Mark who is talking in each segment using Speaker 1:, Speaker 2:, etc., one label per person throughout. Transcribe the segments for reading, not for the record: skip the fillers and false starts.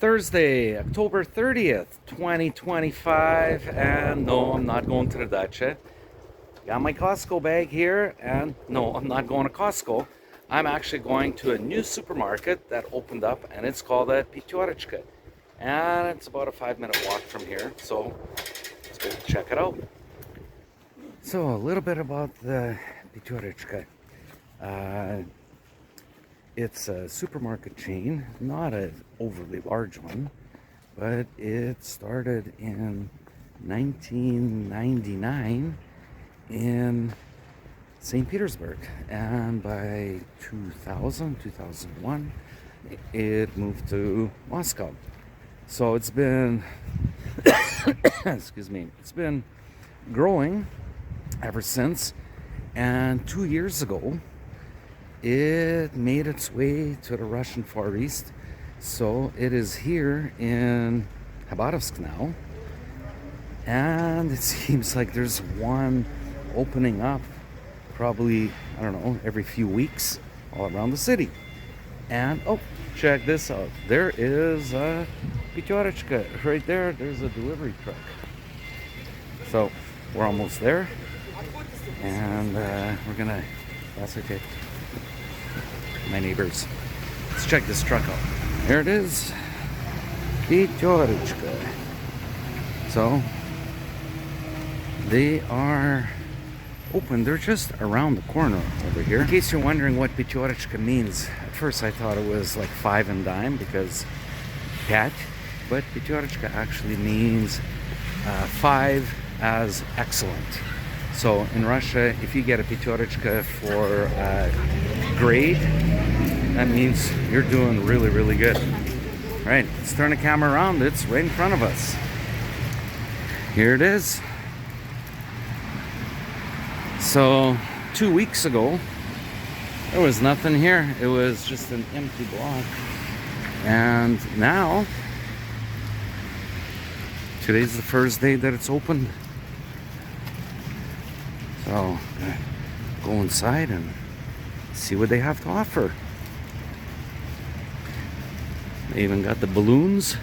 Speaker 1: Thursday, October 30th, 2025, and no, I'm not going to the Dacha. Got my Costco bag here, and no, I'm not going to Costco. I'm actually going to a new supermarket that opened up, and it's called a Pityorichka. And it's about a 5-minute walk from here, so let's go check it out. So, a little bit about the Pityorichka. It's a supermarket chain, not an overly large one, but it started in 1999 in St. Petersburg, and by 2001, it moved to Moscow. So it's been, excuse me, it's been growing ever since, and 2 years ago, it made its way to the Russian Far East. So it is here in Khabarovsk now. And it seems like there's one opening up probably, I don't know, every few weeks all around the city. And, oh, check this out. There is a Pityorichka right there. There's a delivery truck. So we're almost there. And we're gonna, that's okay. My neighbors. Let's check this truck out. There it is. Pityorichka. So they are open. They're just around the corner over here. In case you're wondering what Pityorichka means, at first I thought it was like 5 and dime because cat, but Pityorichka actually means 5 as excellent. So in Russia, if you get a Pityorichka for grade, that means you're doing really, really good. All right, let's turn the camera around. It's right in front of us. Here it is. So 2 weeks ago, there was nothing here. It was just an empty block. And now, today's the first day that it's opened. So, go inside and see what they have to offer. They even got the balloons.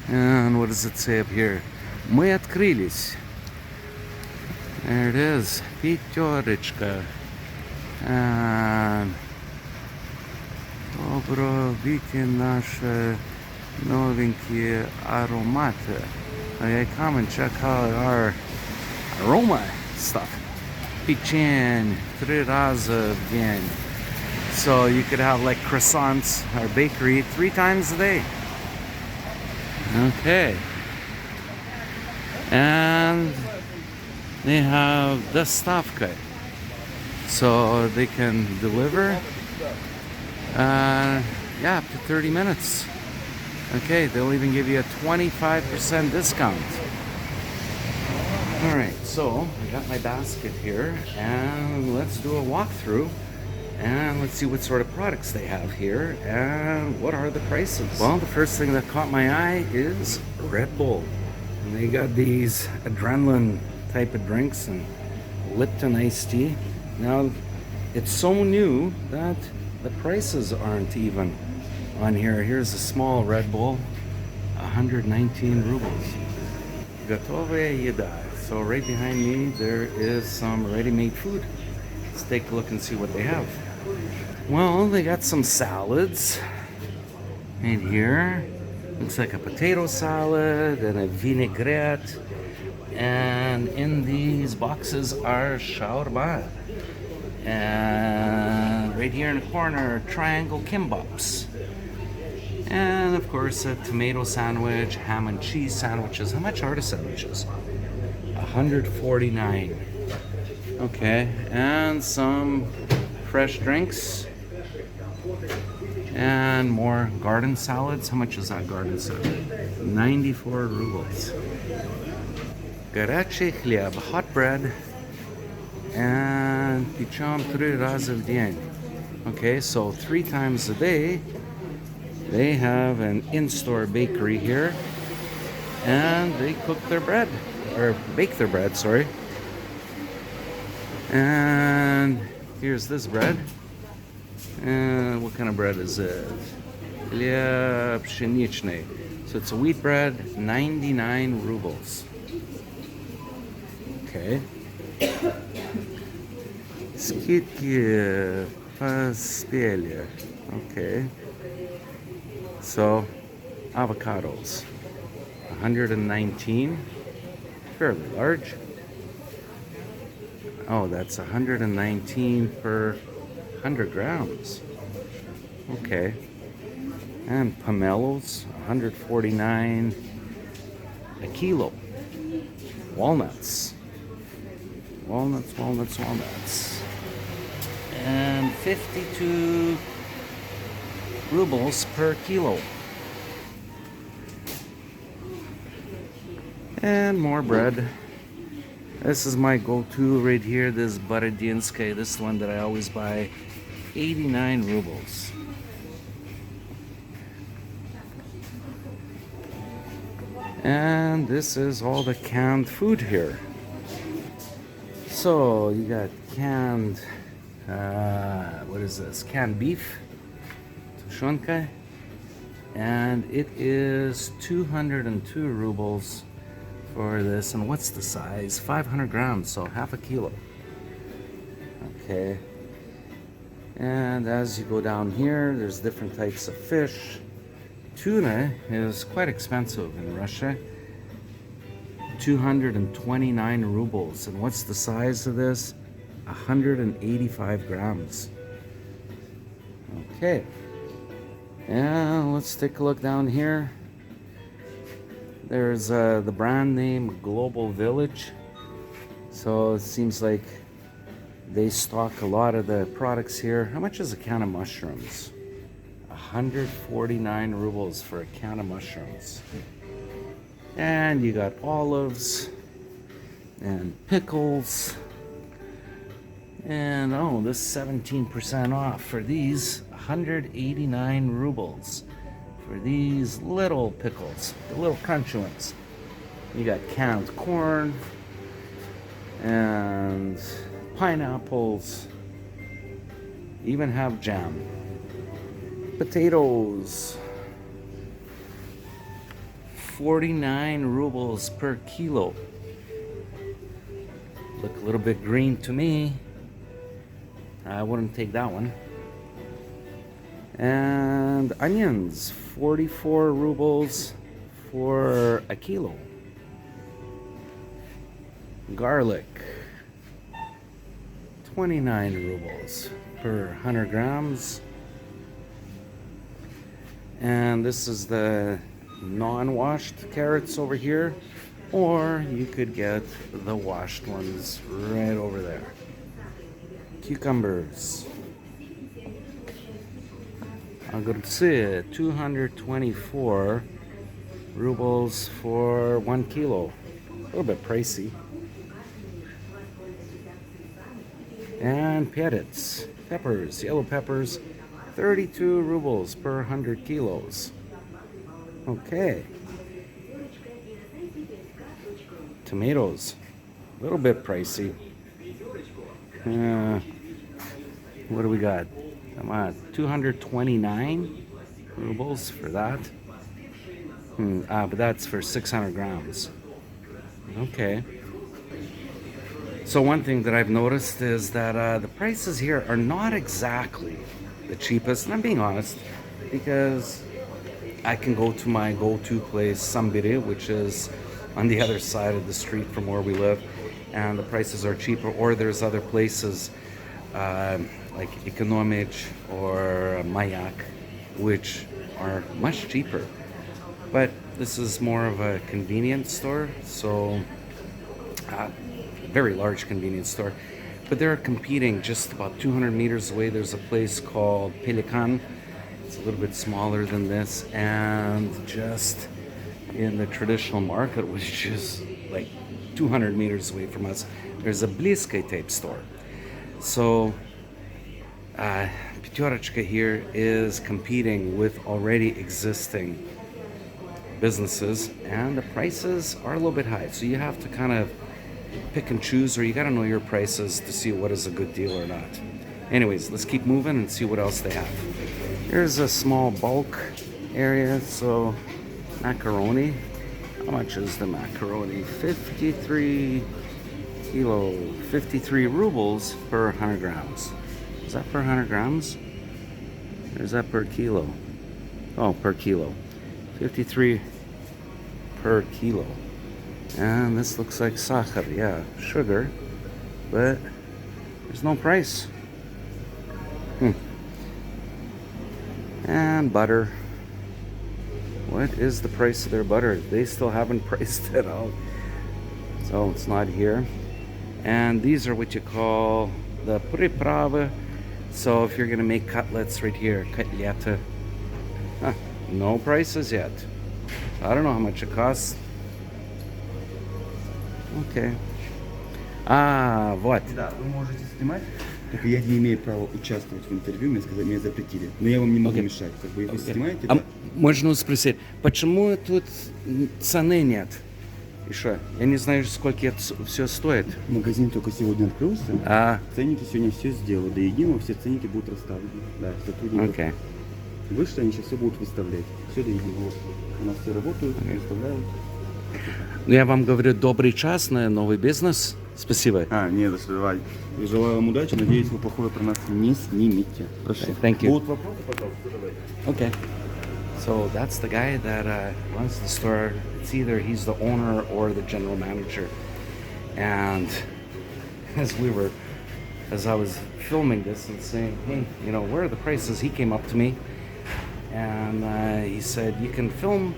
Speaker 1: And what does it say up here? Мы открылись. There it is. Pityorichka. And попробуйте наши новенькие ароматы. Okay, come and check out our aroma stuff. Pechen, 3 раза в день. So you could have like croissants or bakery 3 times a day. Okay. And they have dostavka. So they can deliver yeah, up to 30 minutes. Okay, they'll even give you a 25% discount. Alright, so I got my basket here, and let's do a walkthrough, and let's see what sort of products they have here, and what are the prices. Well, the first thing that caught my eye is Red Bull. And they got these adrenaline type of drinks and Lipton iced tea. Now, it's so new that the prices aren't even on here. Here's a small Red Bull, 119 rubles. Готовая еда. So right behind me, there is some ready-made food. Let's take a look and see what they have. Well, they got some salads right here. Looks like a potato salad and a vinaigrette. And in these boxes are shawarma. And right here in the corner, triangle kimbaps. And of course, a tomato sandwich, ham and cheese sandwiches. How much are the sandwiches? 149. Okay, and some fresh drinks. And more garden salads. How much is that garden salad? 94 rubles. Горячий хлеб, hot bread. And печем 3 раза в день. Okay, so 3 times a day. They have an in-store bakery here, and they cook their bread, or bake their bread, sorry. And here's this bread. And what kind of bread is it? pshenichny. So it's a wheat bread, 99 rubles. Okay. Skitki paspelye. Okay. So, avocados. 119. Fairly large. Oh, that's 119 per 100 grams. Okay. And pomelos, 149 a kilo. Walnuts. Walnuts. And 52 rubles per kilo. And more bread. This is my go-to right here, this Borodinskaya, this one that I always buy, 89 rubles. And this is all the canned food here. So you got canned, what is this? Canned beef, tushonka, and it is 202 rubles for this. And what's the size? 500 grams, so half a kilo. Okay. And as you go down here, there's different types of fish. Tuna is quite expensive in Russia. 229 rubles. And what's the size of this? 185 grams. Okay. And let's take a look down here. There's the brand name Global Village. So it seems like they stock a lot of the products here. How much is a can of mushrooms? 149 rubles for a can of mushrooms. And you got olives and pickles. And oh, this 17% off for these, 189 rubles for these little pickles, the little crunchy ones. You got canned corn and pineapples, even have jam. Potatoes, 49 rubles per kilo. Look a little bit green to me. I wouldn't take that one. And onions, 44 rubles for a kilo. Garlic, 29 rubles per 100 grams. And this is the non-washed carrots over here, or you could get the washed ones right over there. Cucumbers, огурцы, 224 rubles for 1 kilo. A little bit pricey. And peppers, yellow peppers, 32 rubles per 100 kilos. Okay. Tomatoes, a little bit pricey. What do we got? Come on, 229 rubles for that. But that's for 600 grams. Okay. So one thing that I've noticed is that the prices here are not exactly the cheapest, and I'm being honest, because I can go to my go-to place, Sambiri, which is on the other side of the street from where we live, and the prices are cheaper. Or there's other places like Ekonomich or Mayak, which are much cheaper. But this is more of a convenience store, so very large convenience store. But they're competing just about 200 meters away. There's a place called Pelikan. It's a little bit smaller than this, and just in the traditional market, which is like 200 meters away from us, there's a Bliske tape store. So Peterachka here is competing with already existing businesses, and the prices are a little bit high. So you have to kind of pick and choose, or you got to know your prices to see what is a good deal or not. Anyways, let's keep moving and see what else they have. Here's a small bulk area. So macaroni. How much is the macaroni? 53 kilo, 53 rubles per 100 grams. Is that per 100 grams? Or is that per kilo? Oh, per kilo. 53 per kilo. And this looks like sachar, yeah, sugar, but there's no price. And butter. What is the price of their butter? They still haven't priced it out. So it's not here. And these are what you call the priprava. So if you're gonna make cutlets right here, kotleta. No prices yet. I don't know how much it costs. Okay. Вот.
Speaker 2: Да, вы можете снимать. Только я не имею права участвовать в интервью, мне сказали, мне запретили. Но я вам не могу мешать. Как бы, если вы снимаете, да?
Speaker 1: Можно спросить, почему тут цены нет? И что? Я не знаю, сколько это все стоит.
Speaker 2: Магазин только сегодня открылся. Ценники сегодня все сделали. До единого все ценники будут расставлены. Да, сотрудников.
Speaker 1: Okay.
Speaker 2: Выше они сейчас все будут выставлять. Все до единого. У нас все работают, выставляют.
Speaker 1: Ну, я вам говорю, добрый час на новый бизнес. Спасибо.
Speaker 2: Не за что, давай. Желаю вам удачи. Надеюсь, вы плохое про нас не снимете. Прошу.
Speaker 1: Thank you.
Speaker 2: Будут вопросы, пожалуйста, давайте.
Speaker 1: Okay. So that's the guy that runs the store. It's either he's the owner or the general manager. And as I was filming this and saying, hey, you know, where are the prices? He came up to me and he said, you can film,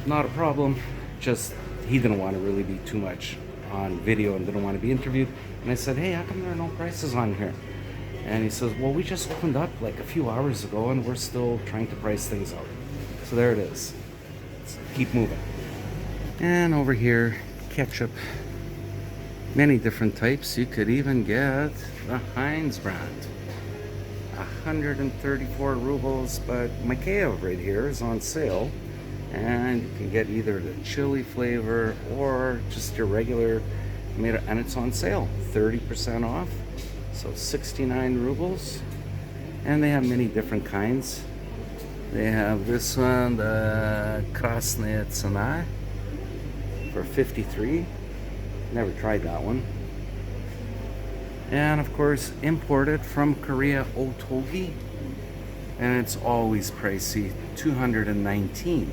Speaker 1: not a problem. Just he didn't want to really be too much on video and didn't want to be interviewed. And I said, hey, how come there are no prices on here? And he says, well, we just opened up like a few hours ago and we're still trying to price things out. So there it is. Let's keep moving. And over here, ketchup. Many different types. You could even get the Heinz brand. 134 rubles, but Mikhail right here is on sale. And you can get either the chili flavor or just your regular tomato, and it's on sale, 30% off. So 69 rubles. And they have many different kinds. They have this one, the Krasnaya Tsena, for 53. Never tried that one. And of course, imported from Korea, Otogi. And it's always pricey, 219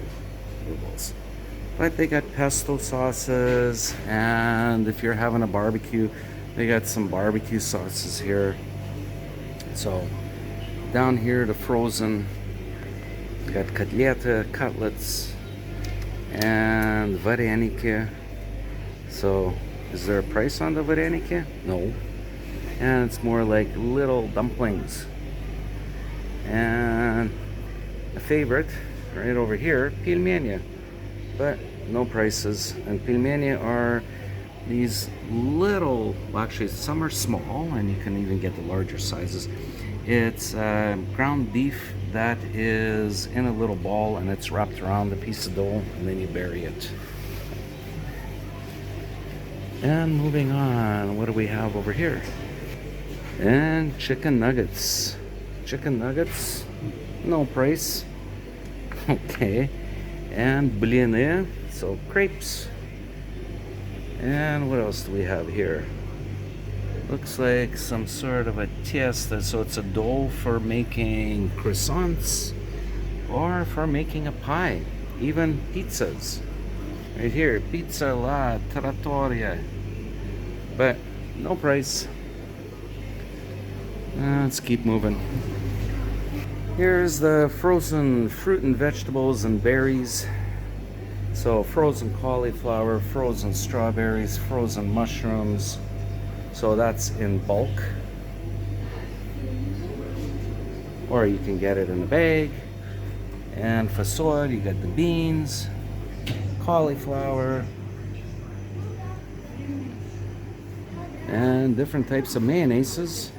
Speaker 1: rubles. But they got pesto sauces, and if you're having a barbecue, they got some barbecue sauces here. So down here, the frozen, we got kotleta, cutlets, and vareniki. So is there a price on the vareniki? No. And it's more like little dumplings. And a favorite right over here, pilmeni, but no prices. And pilmeni are these little, well, actually some are small and you can even get the larger sizes. It's ground beef that is in a little ball and it's wrapped around a piece of dough and then you bury it. And moving on, what do we have over here? And chicken nuggets. Chicken nuggets, no price. Okay. And blini, so crepes. And what else do we have here? Looks like some sort of a tiesta, so it's a dough for making croissants or for making a pie, even pizzas. Right here, pizza la trattoria, but no price. Let's keep moving. Here's the frozen fruit and vegetables and berries. So frozen cauliflower, frozen strawberries, frozen mushrooms. So that's in bulk. Or you can get it in a bag. And fasol, you got the beans, cauliflower, and different types of mayonnaises.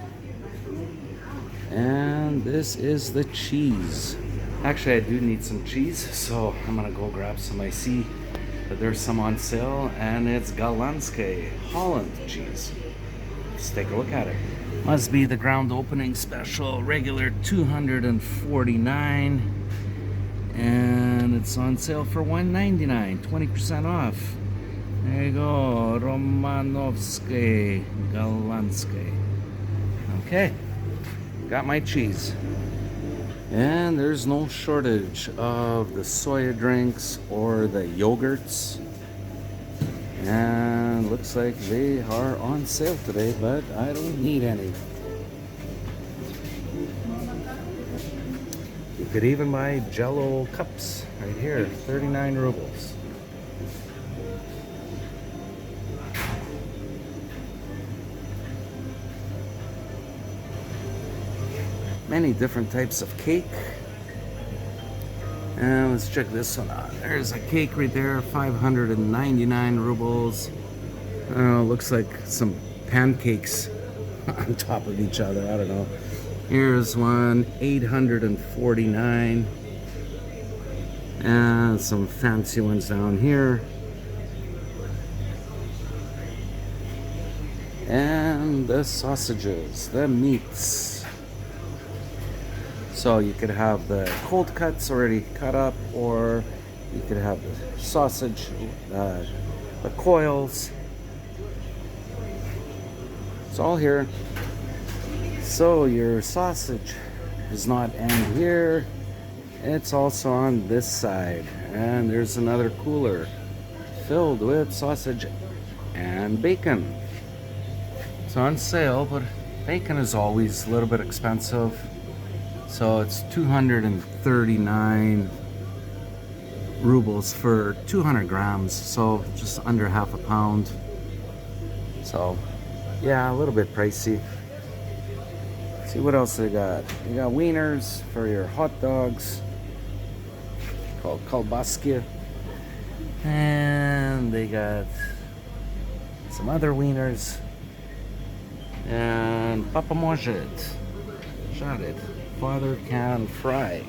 Speaker 1: And this is the cheese. Actually, I do need some cheese, so I'm gonna go grab some. I see that there's some on sale, and it's Galanske Holland cheese. Let's take a look at it. Must be the ground opening special, regular 249, and it's on sale for 199, 20% off. There you go, Romanovsky, Galansky. Okay, got my cheese. And there's no shortage of the soya drinks or the yogurts. And looks like they are on sale today, but I don't need any. You could even buy Jello cups right here, 39 rubles. Many different types of cake. And let's check this one out. There's a cake right there, 599 rubles. Looks like some pancakes on top of each other. I don't know. Here's one, 849. And some fancy ones down here. And the sausages, the meats. So you could have the cold cuts already cut up, or you could have the sausage, the coils. It's all here. So your sausage does not end here. It's also on this side. And there's another cooler filled with sausage and bacon. It's on sale, but bacon is always a little bit expensive. So it's 239 rubles for 200 grams, so just under half a pound. So yeah, a little bit pricey. Let's see what else they got. You got wieners for your hot dogs called kolbaski, and they got some other wieners and papa может жарит. Father can fry.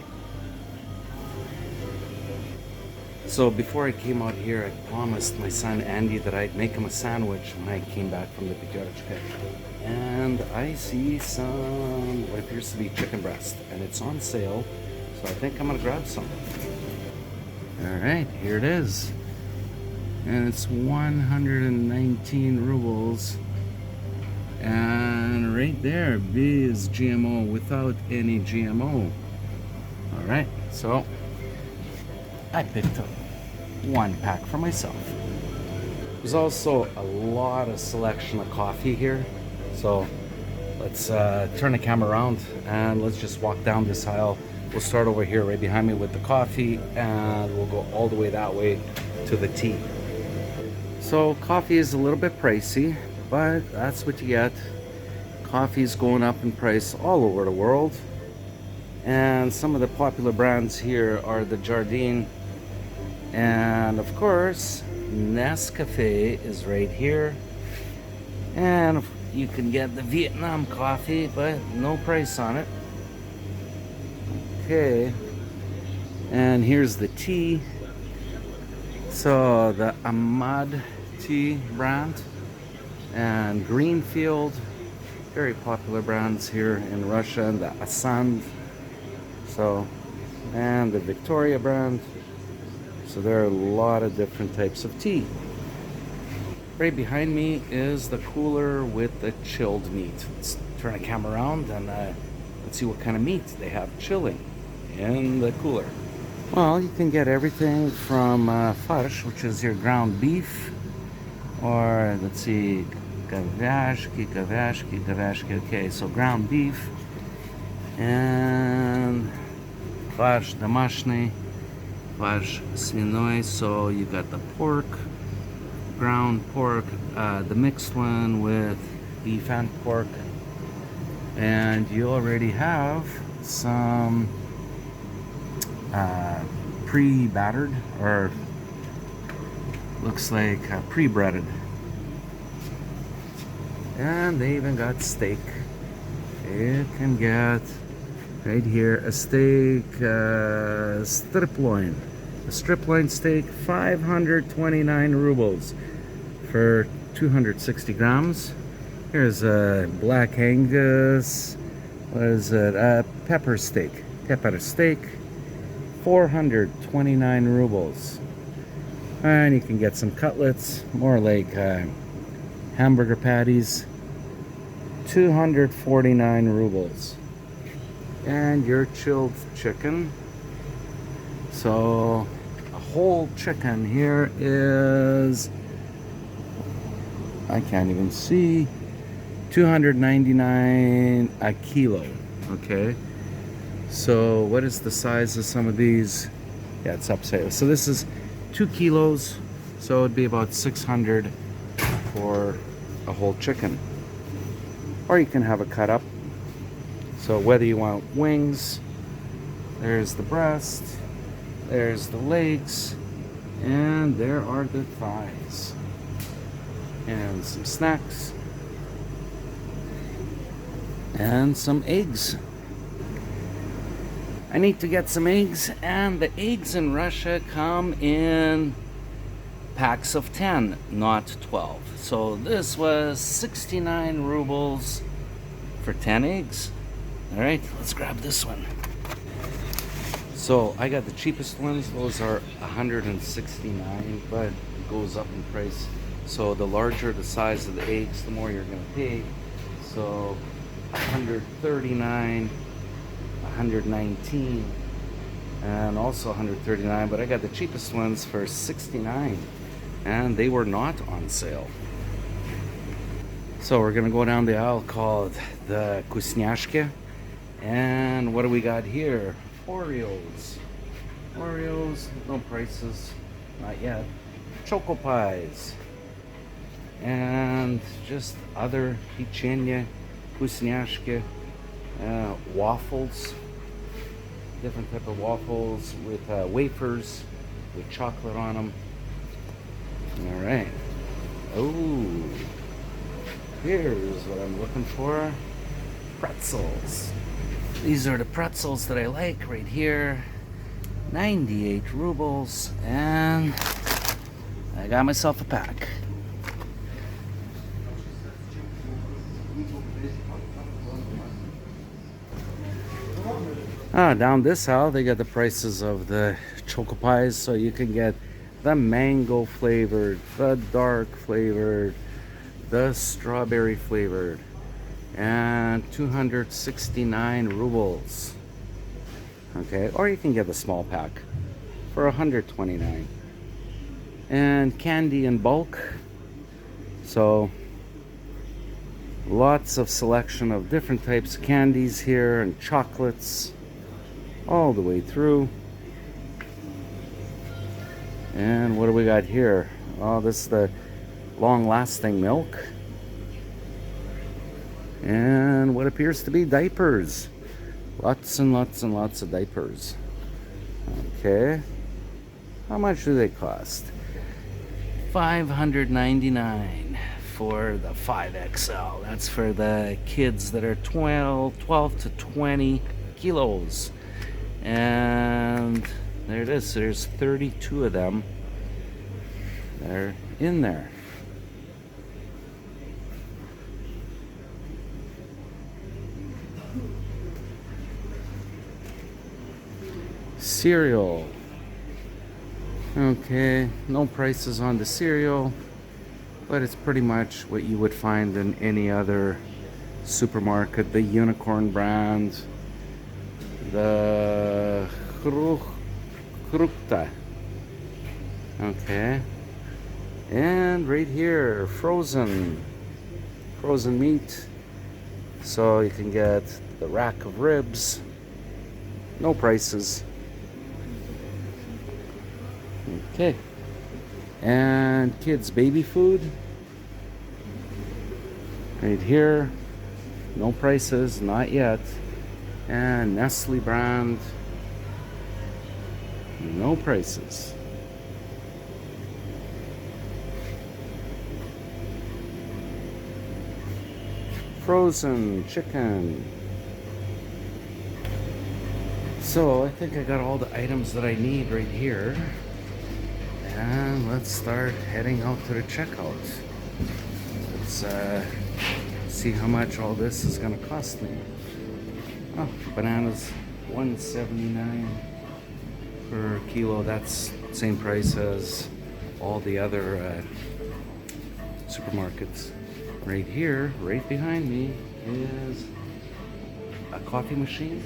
Speaker 1: So before I came out here, I promised my son Andy that I'd make him a sandwich when I came back from the Pyaterchka. And I see some what appears to be chicken breast, and it's on sale, so I think I'm gonna grab some. Alright, here it is. And it's 119 rubles. And right there, B is GMO without any GMO. Alright, so I picked up one pack for myself. There's also a lot of selection of coffee here. So let's turn the camera around and let's just walk down this aisle. We'll start over here right behind me with the coffee, and we'll go all the way that way to the tea. So coffee is a little bit pricey, but that's what you get. Coffee's going up in price all over the world. And some of the popular brands here are the Jardine. And of course, Nescafe is right here. And you can get the Vietnam coffee, but no price on it. Okay. And here's the tea. So the Ahmad tea brand and Greenfield, very popular brands here in Russia, and the Asand, so, and the Victoria brand. So there are a lot of different types of tea. Right behind me is the cooler with the chilled meat. Let's turn the camera around and let's see what kind of meat they have chilling in the cooler. Well, you can get everything from farsh, which is your ground beef, or let's see, говяжки. Okay, so ground beef, and farsh домашний, farsh свиной. So you got the pork, ground pork, the mixed one with beef and pork, and you already have some pre-battered, or looks like pre-breaded. And they even got steak. You can get right here a steak, strip loin. A strip loin steak, 529 rubles for 260 grams. Here's a black Angus. What is it? Pepper steak. Pepper steak. 429 rubles. And you can get some cutlets, more like hamburger patties. 249 rubles. And your chilled chicken. So a whole chicken here is, I can't even see, 299 a kilo. Okay, so what is the size of some of these? Yeah, it's upside. So this is 2 kilos, so it'd be about 600 for a whole chicken. Or you can have a cut up. So whether you want wings, there's the breast, there's the legs, and there are the thighs. And some snacks. And some eggs. I need to get some eggs, and the eggs in Russia come in packs of 10, not 12. So this was 69 rubles for 10 eggs. All right, let's grab this one. So I got the cheapest ones. Those are 169, but it goes up in price. So the larger the size of the eggs, the more you're gonna pay. So 139, 119, and also 139, but I got the cheapest ones for 69, and they were not on sale. So we're gonna go down the aisle called the Kusnyashka, and what do we got here? Oreos. Oreos, no prices, not yet. Choco pies, and just other pechenia, Kusnyashka, waffles, different type of waffles with wafers with chocolate on them. All right. Oh, here's what I'm looking for. Pretzels. These are the pretzels that I like right here. 98 rubles, and I got myself a pack. Down this aisle, they got the prices of the choco pies, so you can get the mango flavored, the dark flavored, the strawberry flavored, and 269 rubles. Okay, or you can get the small pack for 129. And candy in bulk, so lots of selection of different types of candies here, and chocolates all the way through. And what do we got here? Oh, this is the long-lasting milk, and what appears to be diapers. Lots and lots and lots of diapers. Okay, how much do they cost? 599 for the 5XL. That's for the kids that are 12 to 20 kilos. And there it is. There's 32 of them. They're in there. Cereal. Okay, no prices on the cereal, but it's pretty much what you would find in any other supermarket. The Unicorn brand, the Krukta. Okay, and right here, frozen meat. So you can get the rack of ribs, no prices. Okay, and kids baby food right here, no prices, not yet. And Nestle brand, no prices. Frozen chicken. So I think I got all the items that I need right here. And let's start heading out to the checkout. Let's see how much all this is gonna cost me. Oh, bananas, 179 per kilo. That's same price as all the other supermarkets. Right here, right behind me, is a coffee machine.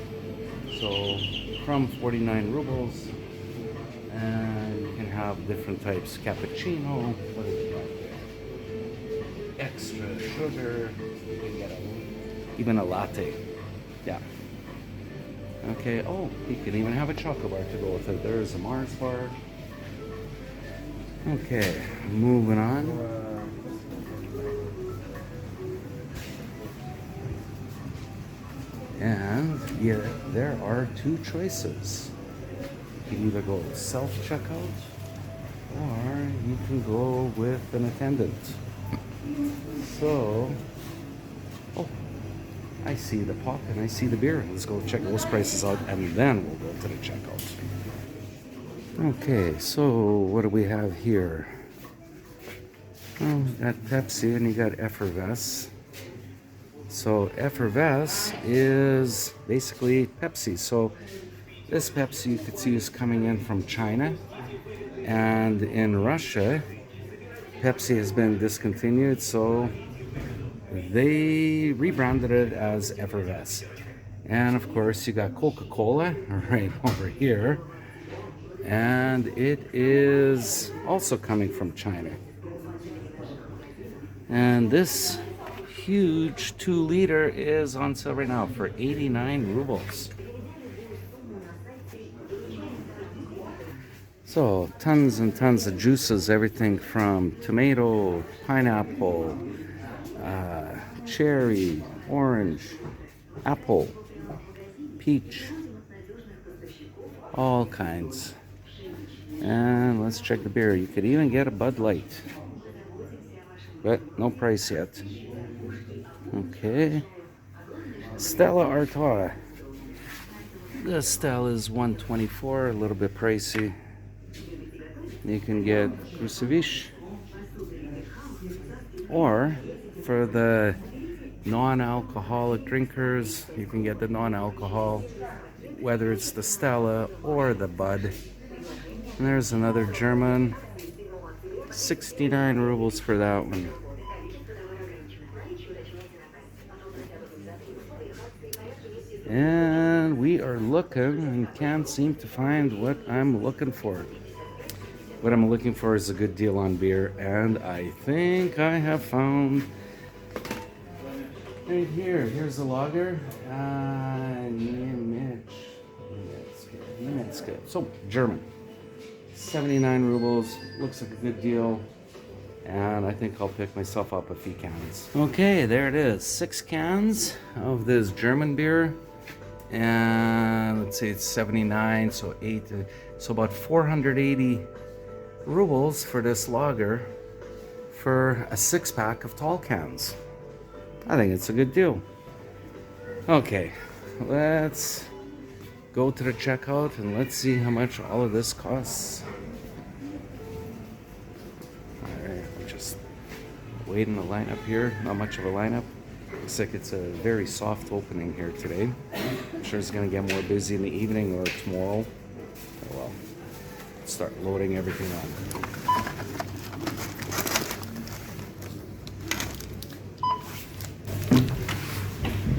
Speaker 1: So from 49 rubles, and you can have different types. Cappuccino, what is it right there? Extra sugar. You can get even a latte. Yeah. Okay. Oh, you can even have a chocolate bar to go with it. There's a Mars bar. Okay, moving on. And yeah, there are two choices. You can either go self-checkout or you can go with an attendant. So, oh, I see the pop and I see the beer. Let's go check those prices out and then we'll go to the checkout. Okay, so what do we have here? Oh, you got Pepsi and you got Effervesce. So Effervesce is basically Pepsi. So this Pepsi you could see is coming in from China, and in Russia Pepsi has been discontinued, so they rebranded it as Effervesce. And of course you got Coca-Cola right over here, and it is also coming from China. And this huge 2-liter is on sale right now for 89 rubles. So tons and tons of juices, everything from tomato, pineapple, cherry, orange, apple, peach, all kinds. And let's check the beer. You could even get a Bud Light, but no price yet. Okay, Stella Artois. The Stella is 124, a little bit pricey. You can get Krusevish, or for the non-alcoholic drinkers, you can get the non-alcohol, whether it's the Stella or the Bud. And there's another German, 69 rubles for that one. And we are looking and can't seem to find what I'm looking for. What I'm looking for is a good deal on beer, and I think I have found right here. Here's a lager. So German, 79 rubles. Looks like a good deal, and I think I'll pick myself up a few cans. Okay, there it is. 6 cans of this German beer. And let's say it's 79, so about 480 rubles for this lager for a 6-pack of tall cans. I think it's a good deal. Okay, let's go to the checkout and let's see how much all of this costs. Alright, I'm just waiting the lineup here. Not much of a lineup. Looks like it's a very soft opening here today. I'm sure it's going to get more busy in the evening or tomorrow. Oh well. Let's start loading everything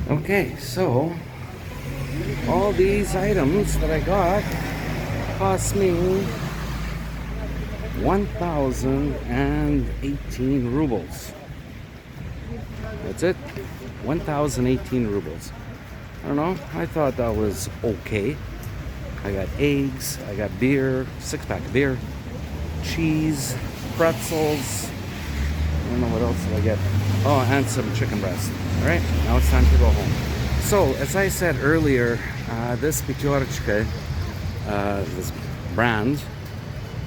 Speaker 1: on. Okay, so all these items that I got cost me 1,018 rubles. That's it. 1,018 rubles. I don't know. I thought that was okay. I got eggs. I got beer. 6-pack of beer. Cheese. Pretzels. I don't know what else did I get. Oh, and some chicken breast. Alright, now it's time to go home. So, as I said earlier, this Pyaterechka, this brand,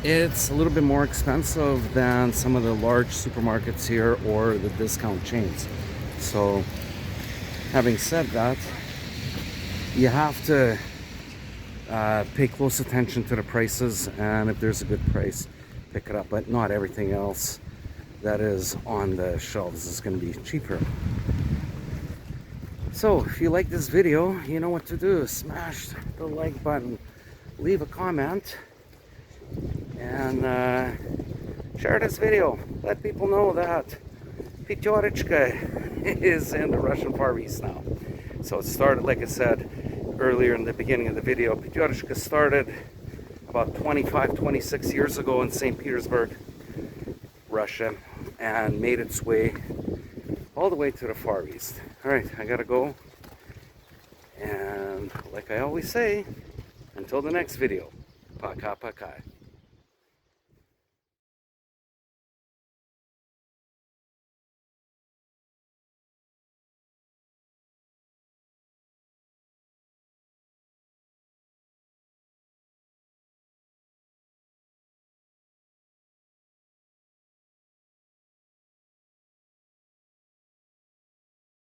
Speaker 1: it's a little bit more expensive than some of the large supermarkets here or the discount chains. So, having said that, you have to pay close attention to the prices, and if there's a good price, pick it up. But not everything else that is on the shelves is going to be cheaper. So if you like this video, you know what to do. Smash the like button, leave a comment, and share this video. Let people know that Pyaterichka is in the Russian Far East now. So it started, like I said earlier in the beginning of the video, Pyaterichka started about 25, 26 years ago in St. Petersburg, Russia, and made its way all the way to the Far East. All right, I gotta go. And like I always say, until the next video, paka paka.